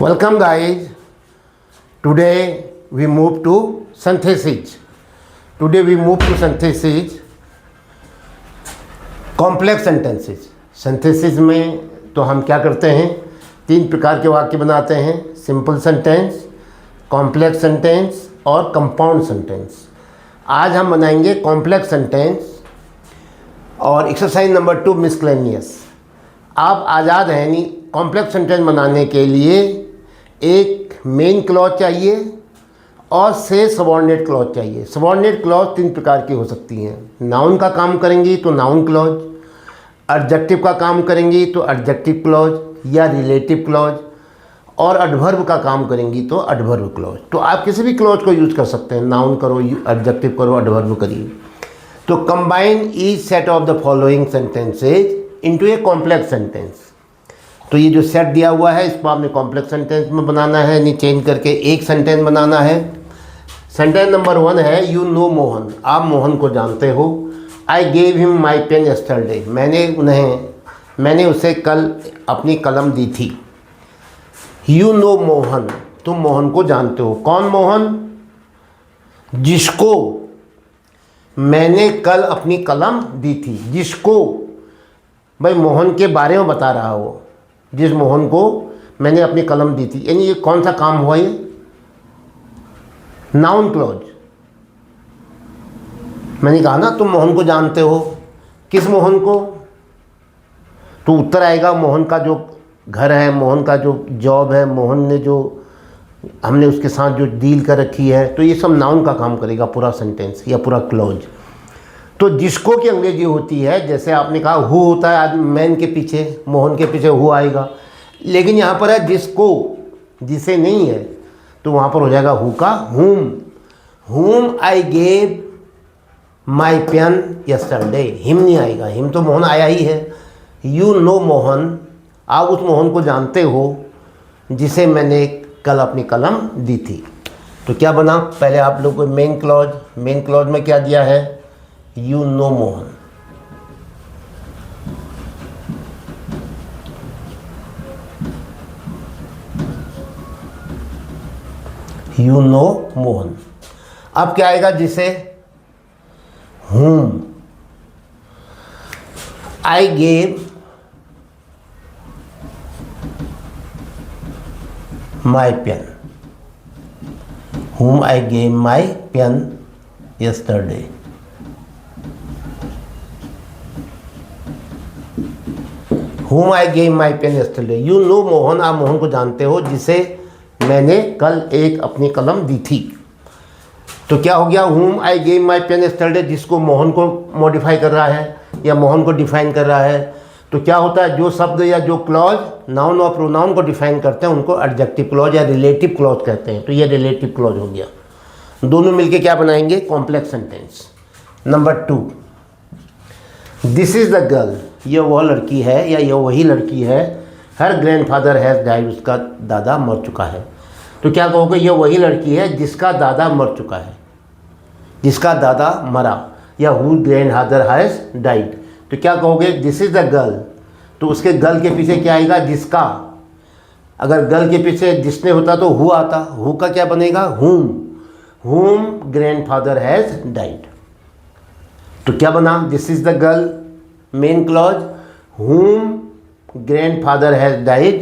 Welcome guys. Today we move to synthesis. Complex sentences. Synthesis में तो हम क्या करते हैं, 3 प्रकार के वाक्य बनाते हैं, सिंपल सेंटेंस, कॉम्प्लेक्स सेंटेंस और कंपाउंड सेंटेंस। आज हम बनाएंगे कॉम्प्लेक्स सेंटेंस और एक्सरसाइज नंबर 2 मिसलेनियस। आप आज़ाद हैं, नहीं कॉम्प्लेक्स सेंटेंस बनाने के लिए एक मेन क्लॉज चाहिए और से सबऑर्डिनेट क्लॉज चाहिए। सबऑर्डिनेट क्लॉज 3 प्रकार की हो सकती हैं। नाउन का काम करेंगी तो नाउन क्लॉज, एडजेक्टिव का काम करेंगी तो एडजेक्टिव क्लॉज या रिलेटिव क्लॉज, और एडवर्ब का काम करेंगी तो एडवर्ब क्लॉज। तो आप किसी भी क्लॉज को यूज़ कर सकते हैं, नाउन करो, एडजेक्टिव करो, एडवर्ब करिए। तो combine each set of the following sentences into a complex sentence. तो ये जो सेट दिया हुआ है इसको आपने कॉम्प्लेक्स सेंटेंस में बनाना है, नहीं चेंज करके एक सेंटेंस बनाना है। सेंटेंस नंबर 1 है, यू नो मोहन, आप मोहन को जानते हो। I gave him my pen yesterday, मैंने उसे कल अपनी कलम दी थी। यू नो मोहन, तुम मोहन को जानते हो। कौन मोहन? जिसको मैंने कल अपनी कलम दी थी। जिसको, भाई मोहन के बारे में बता रहा हो, जिस मोहन को मैंने अपनी कलम दी थी। यानी ये कौन सा काम हुआ? ये नाउन क्लॉज। मैंने कहा ना तुम मोहन को जानते हो। किस मोहन को? तो उत्तर आएगा मोहन का जो घर है, मोहन का जो जॉब है, मोहन ने जो हमने उसके साथ जो डील कर रखी है। तो ये सब नाउन का काम करेगा, पूरा सेंटेंस या पूरा क्लॉज। तो जिसको की अंग्रेजी होती है, जैसे आपने कहा हु होता है, आज मैन के पीछे, मोहन के पीछे हु आएगा, लेकिन यहाँ पर है जिसको, जिसे नहीं है, तो वहाँ पर हो जाएगा हु का whom I gave my pen yesterday. Him नहीं आएगा, हिम तो मोहन आया ही है। यू नो मोहन, आप उस मोहन को जानते हो जिसे मैंने कल अपनी कलम दी थी। तो क्या बना? पहले आप लोग को मेन क्लॉज में क्या दिया है? You know Mohan. You know Mohan. अब क्या आएगा? जिसे whom I gave my pen. Whom I gave my pen yesterday. Whom I gave my pen yesterday. You know Mohan, आप मोहन को जानते हो जिसे मैंने कल एक अपनी कलम दी थी। तो क्या हो गया? whom I gave my pen yesterday, जिसको मोहन को मॉडिफाई कर रहा है या मोहन को डिफाइन कर रहा है। तो क्या होता है? जो शब्द या जो क्लॉज नाउन और प्रोनाउन को डिफाइन करते हैं उनको एडजेक्टिव क्लॉज या रिलेटिव क्लॉज कहते हैं। तो ये रिलेटिव क्लॉज हो गया। दोनों मिलके क्या बनाएंगे? Complex sentence. Number 2, this is the girl, ये वह लड़की है या ये वही लड़की है। हर ग्रैंडफादर हैज़ डाइड, उसका दादा मर चुका है। तो क्या कहोगे? ये वही लड़की है जिसका दादा मर चुका है, जिसका दादा मरा, या हु ग्रैंडफादर हैज़ डाइड। तो क्या कहोगे? This is the girl. तो उसके गर्ल के पीछे क्या आएगा? जिसका। अगर गर्ल के पीछे जिसने होता तो हु आता। हु का क्या बनेगा? हुम ग्रैंडफादर हैज़ डाइड। तो क्या बना? This is the girl, main clause, हुम ग्रैंडफादर हैज़ डाइड।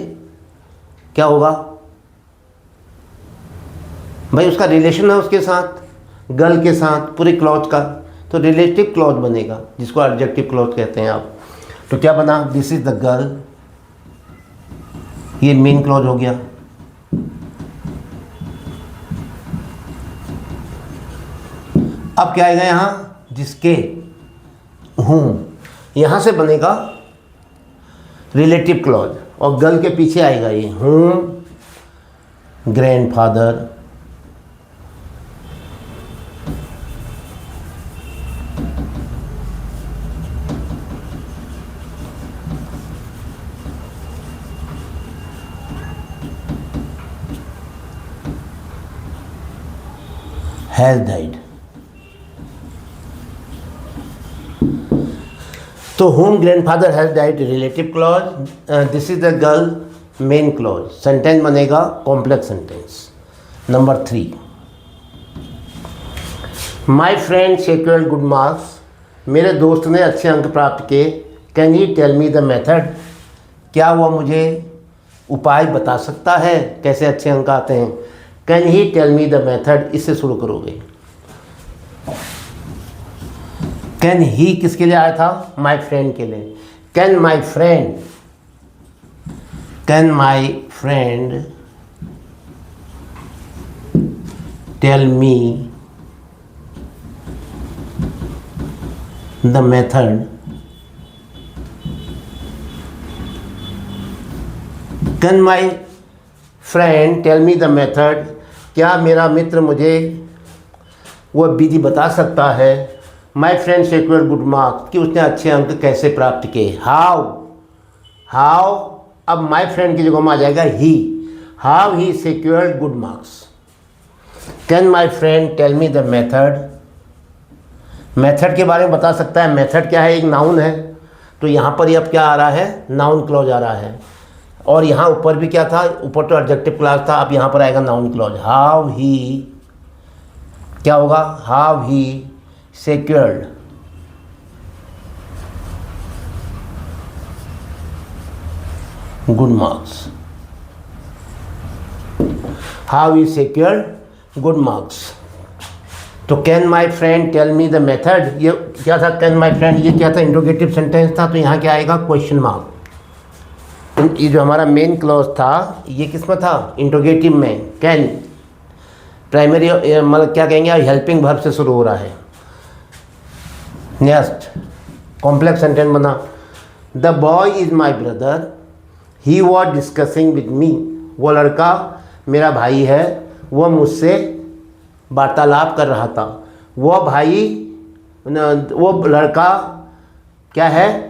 क्या होगा भाई? उसका रिलेशन है उसके साथ, गर्ल के साथ, पूरे क्लॉज का। तो रिलेटिव क्लॉज बनेगा, जिसको एडजेक्टिव क्लॉज कहते हैं आप। तो क्या बना? दिस इज द गर्ल, ये मेन क्लॉज हो गया। अब क्या आएगा यहाँ? जिसके, हूँ, यहाँ से बनेगा रिलेटिव क्लॉज, और गर्ल के पीछे आएगा ये हूँ ग्रैंडफादर हैज़ डाइड। तो whom grandfather has died, relative clause. This is the girl main clause, sentence बनेगा complex sentence. Number 3, my friend secured good marks, मेरे दोस्त ने अच्छे अंक प्राप्त किए। Can he tell me the method, क्या वह मुझे उपाय बता सकता है कैसे अच्छे अंक आते हैं। Can he tell me the method, इससे शुरू करोगे। कैन ही किसके लिए आया था, माई फ्रेंड के लिए। Can my friend tell me the method, can my friend tell me the method, क्या मेरा मित्र मुझे वह विधि बता सकता है। My friend secured good marks, कि उसने अच्छे अंक कैसे प्राप्त किए। हाउ, अब माई फ्रेंड की जगह में आ जाएगा ही। How he secured good marks. Can my friend tell me the method, method के बारे में बता सकता है। मेथड क्या है, एक नाउन है, तो यहाँ पर ये अब क्या आ रहा है, नाउन क्लॉज आ रहा है। और यहाँ ऊपर भी क्या था, ऊपर तो एडजेक्टिव क्लॉज था, अब यहाँ पर आएगा नाउन क्लॉज। हाउ ही, क्या होगा, how he secured good marks, how he secured good marks. तो can my friend tell me the method, ये क्या था, कैन माई फ्रेंड, ये क्या था, इंट्रोगेटिव सेंटेंस था, तो यहाँ क्या आएगा, क्वेश्चन मार्क। ये जो हमारा मेन क्लॉज था ये किस में था, इंट्रोगेटिव में। कैन प्राइमरी मतलब क्या कहेंगे, हेल्पिंग वर्ब से शुरू हो रहा है। नेक्स्ट कॉम्प्लेक्स सेंटेंस बना, the boy is my brother, he was discussing with me, वो लड़का मेरा भाई है, वह मुझसे वार्तालाप कर रहा था। वो लड़का क्या है,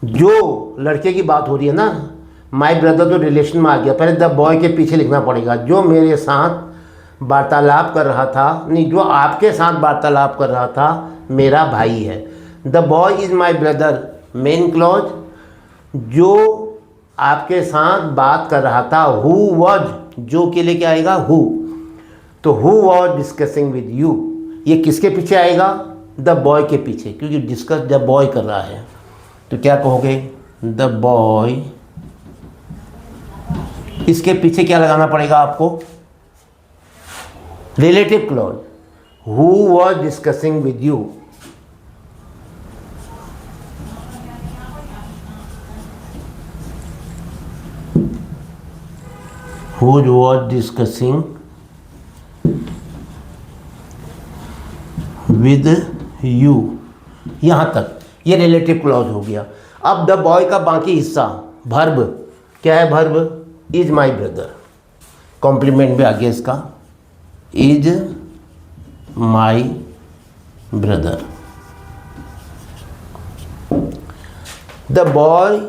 जो लड़के की बात हो रही है ना, माई ब्रदर तो रिलेशन में आ गया, पहले द बॉय के पीछे लिखना पड़ेगा। जो मेरे साथ वार्तालाप कर रहा था, नहीं, जो आपके साथ वार्तालाप कर रहा था मेरा भाई है। The boy is my brother, main clause, जो आपके साथ बात कर रहा था। हु वॉज, जो के लिए क्या आएगा, हु, तो who was discussing with you, ये किसके पीछे आएगा, द बॉय के पीछे, क्योंकि डिस्कस द बॉय कर रहा है। तो क्या कहोगे, द बॉय, इसके पीछे क्या लगाना पड़ेगा आपको, relative clause, who was discussing with you. Who was discussing with you, यहाँ तक ये रिलेटिव क्लॉज हो गया। अब द बॉय का बाकी हिस्सा, वर्ब क्या है, verb is my brother, complement भी आ गया इसका, is my brother. The boy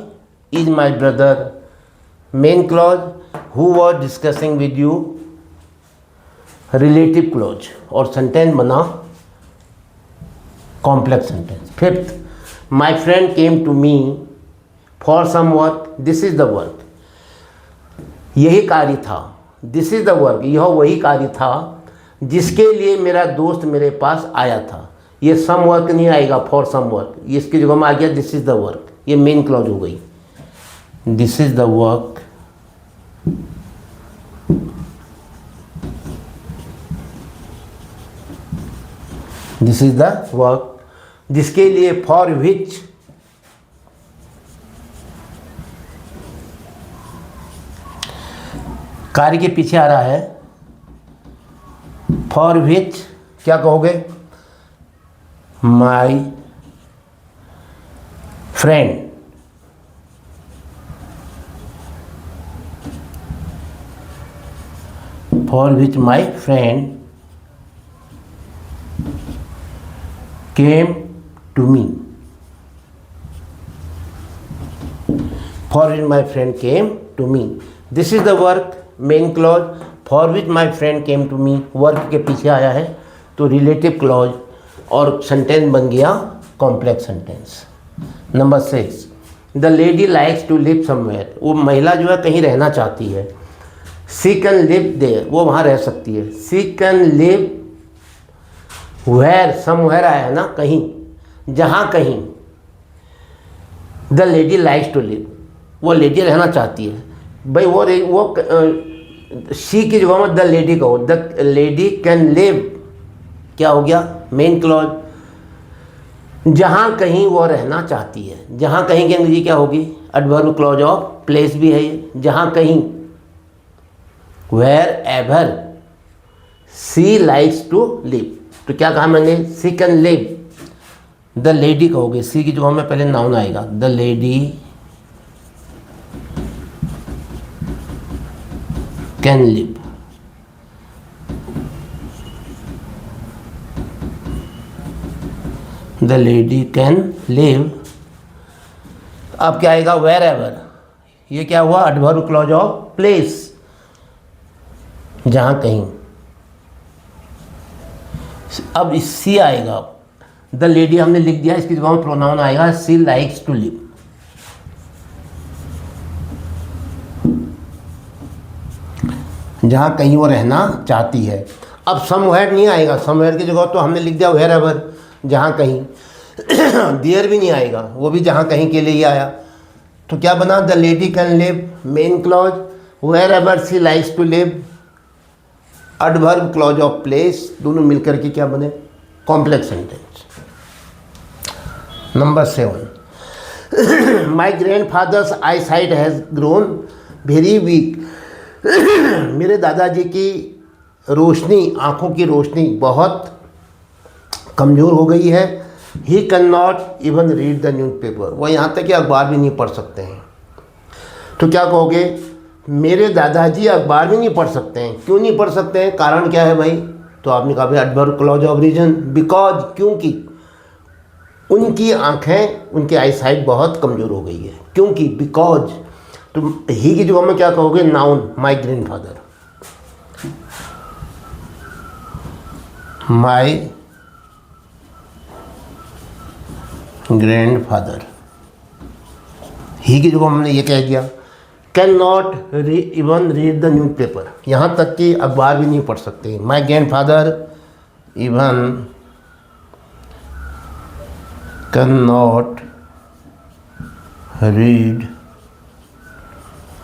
is my brother, main clause, who was discussing with you, relative clause, और सेंटेंस बना complex sentence. Fifth, my friend came to me for some work, this is the work, यही कार्य था, this is the work, यह वही कार्य था जिसके लिए मेरा दोस्त मेरे पास आया था। ये सम वर्क नहीं आएगा, फॉर सम वर्क, ये इसकी जगह में आ गया दिस इज द वर्क, ये मेन क्लॉज हो गई। This is the work, this is the work, जिसके लिए, फॉर विच, कार्य के पीछे आ रहा है, फॉर विच क्या कहोगे, my friend, for which my friend came to me, for which my friend came to me, this is the work, main clause, for which my friend came to me, work के पीछे आया है तो relative clause और sentence बन गया complex sentence। Number 6, the lady likes to live somewhere, वो महिला जो है कहीं रहना चाहती है। शी कैन लिव देयर, वो वहाँ रह सकती है। She can live where, somewhere आया ना, कहीं, जहाँ कहीं। The lady likes to live, वो लेडी रहना चाहती है भाई, वो शी की जगह में द लेडी कहो। द लेडी कैन लिव, क्या हो गया, मेन क्लॉज, जहाँ कहीं वो रहना चाहती है। जहाँ कहीं की अंग्रेजी क्या होगी, एडवर्ब क्लॉज ऑफ प्लेस भी है ये, जहाँ कहीं, wherever she likes to live. तो क्या कहा मैंने, she can live, the lady कहोगे, सी की जगह में पहले नाउन आएगा, the lady can live. The lady can live, अब क्या आएगा, वेयर एवर, ये क्या हुआ, एडवर्ब क्लॉज ऑफ प्लेस, जहां कहीं। अब सी आएगा, द लेडी हमने लिख दिया, इसकी जगह में प्रोनाउन आएगा, सी लाइक्स टू लिव। जहाँ कहीं वो रहना चाहती है। अब समवेयर नहीं आएगा, समवेयर की जगह तो हमने लिख दिया वेयर एवर, जहाँ कहीं। देयर भी नहीं आएगा, वो भी जहाँ कहीं के लिए ही आया। तो क्या बना, the lady can live, main clause, wherever she likes to live, adverb clause of place, दोनों मिलकर के क्या बने, complex sentence. Number 7, my grandfather's eyesight has grown very weak. मेरे दादाजी की रोशनी, आँखों की रोशनी बहुत कमज़ोर हो गई है। He can not even read the newspaper, वो यहाँ तक कि अखबार भी नहीं पढ़ सकते हैं। तो क्या कहोगे, मेरे दादाजी अखबार भी नहीं पढ़ सकते हैं। क्यों नहीं पढ़ सकते हैं, कारण क्या है भाई, तो आपने कहा भाई adverb clause of reason, because, क्योंकि उनकी आँखें, उनकी आई साइट बहुत कमज़ोर हो गई है, क्योंकि, बिकॉज। तो ही की जगह में क्या कहोगे, noun, my grandfather, my grandfather. He की जगह हमने ये कह दिया, can not even read the newspaper, यहाँ तक कि अखबार भी नहीं पढ़ सकते। My grandfather even can not read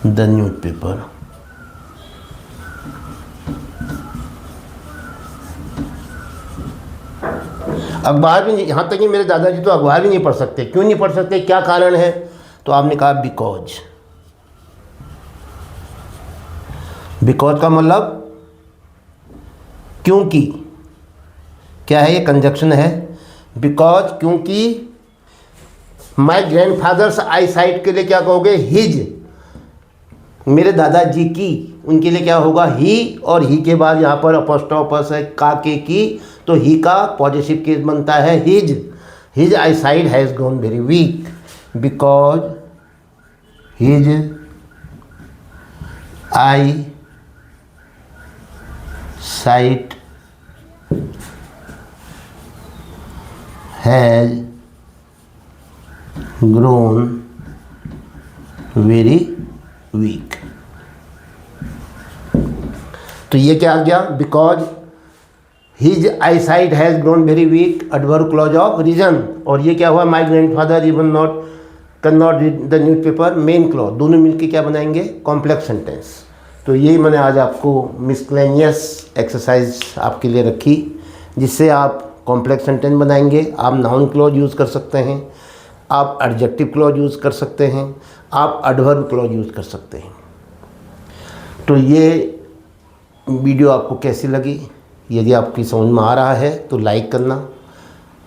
the newspaper. अखबार भी नहीं, यहाँ तक कि मेरे दादाजी तो अखबार भी नहीं पढ़ सकते। क्यों नहीं पढ़ सकते, क्या कारण है, तो आपने कहा बिकॉज। बिकॉज का मतलब क्योंकि, क्या है, ये कंजक्शन है, बिकॉज, क्योंकि। माई ग्रैंडफादर्स आई साइट के लिए क्या कहोगे, हिज, मेरे दादाजी की, उनके लिए क्या होगा, ही, और ही के बाद यहाँ पर अपोस्ट्रोफस है, का के की, तो ही का पॉजिटिव केस बनता है, his. His eyesight has grown very weak, because his eyesight has grown very weak. तो ये क्या आ गया, because his eyesight has grown very weak, adverb clause of reason. और ये क्या हुआ, my grandfather even not can not read the newspaper, main clause, दोनों मिलके क्या बनाएंगे, कॉम्प्लेक्स सेंटेंस। तो यही मैंने आज आपको मिसलेनियस एक्सरसाइज आपके लिए रखी, जिससे आप कॉम्प्लेक्स सेंटेंस बनाएंगे। आप नाउन क्लॉज यूज़ कर सकते हैं, आप एडजेक्टिव क्लॉज यूज़ कर सकते हैं, आप एडवर्ब क्लॉज यूज़ कर सकते हैं। तो ये वीडियो आपको कैसी लगी, यदि आपकी समझ में आ रहा है तो लाइक करना,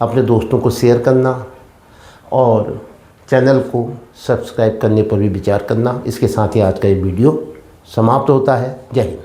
अपने दोस्तों को शेयर करना, और चैनल को सब्सक्राइब करने पर भी विचार करना। इसके साथ ही आज का ये वीडियो समाप्त होता है। जय हिंद।